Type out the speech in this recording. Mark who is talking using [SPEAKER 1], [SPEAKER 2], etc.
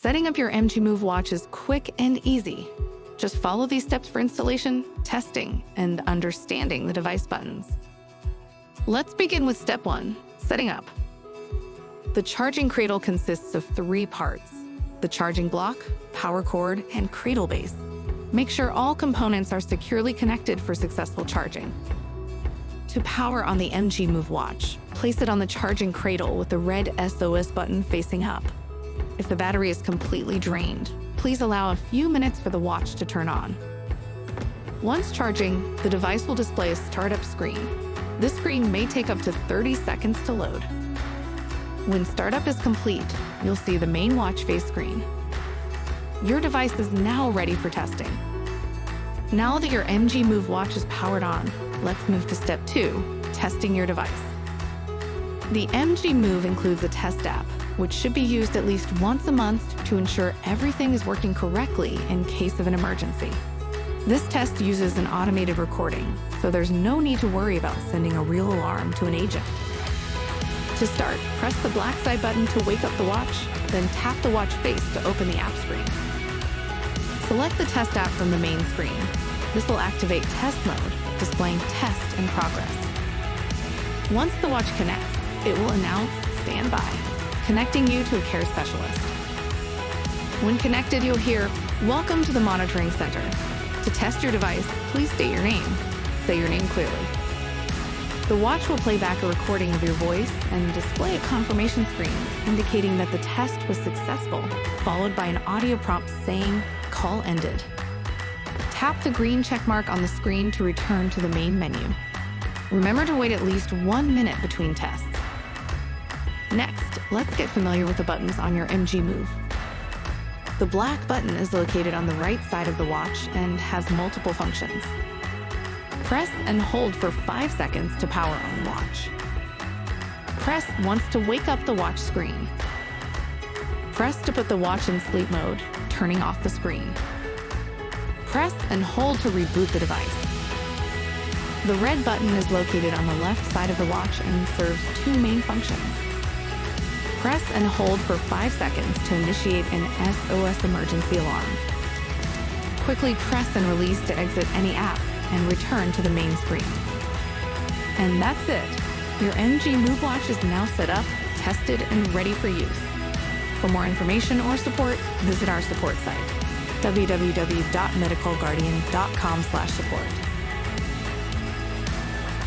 [SPEAKER 1] Setting up your MGMove watch is quick and easy. Just follow these steps for installation, testing, and understanding the device buttons. Let's begin with step 1, setting up. The charging cradle consists of 3 parts: the charging block, power cord, and cradle base. Make sure all components are securely connected for successful charging. To power on the MGMove watch, place it on the charging cradle with the red SOS button facing up. If the battery is completely drained, please allow a few minutes for the watch to turn on. Once charging, the device will display a startup screen. This screen may take up to 30 seconds to load. When startup is complete, you'll see the main watch face screen. Your device is now ready for testing. Now that your MGMove watch is powered on, let's move to step 2, testing your device. The MGMove includes a test app, which should be used at least once a month to ensure everything is working correctly in case of an emergency. This test uses an automated recording, so there's no need to worry about sending a real alarm to an agent. To start, press the black side button to wake up the watch, then tap the watch face to open the app screen. Select the test app from the main screen. This will activate test mode, displaying test in progress. Once the watch connects, it will announce "Stand by," connecting you to a care specialist. When connected, you'll hear "Welcome to the monitoring center." To test your device, please state your name. Say your name clearly. The watch will play back a recording of your voice and display a confirmation screen indicating that the test was successful, followed by an audio prompt saying "Call ended." Tap the green check mark on the screen to return to the main menu. Remember to wait at least 1 minute between tests. Next, let's get familiar with the buttons on your MGMove. The black button is located on the right side of the watch and has multiple functions. Press and hold for 5 seconds to power on the watch. Press once to wake up the watch screen. Press to put the watch in sleep mode, turning off the screen. Press and hold to reboot the device. The red button is located on the left side of the watch and serves 2 main functions. Press and hold for 5 seconds to initiate an SOS emergency alarm. Quickly press and release to exit any app and return to the main screen. And that's it. Your MGMove watch is now set up, tested, and ready for use. For more information or support, visit our support site, www.medicalguardian.com/support.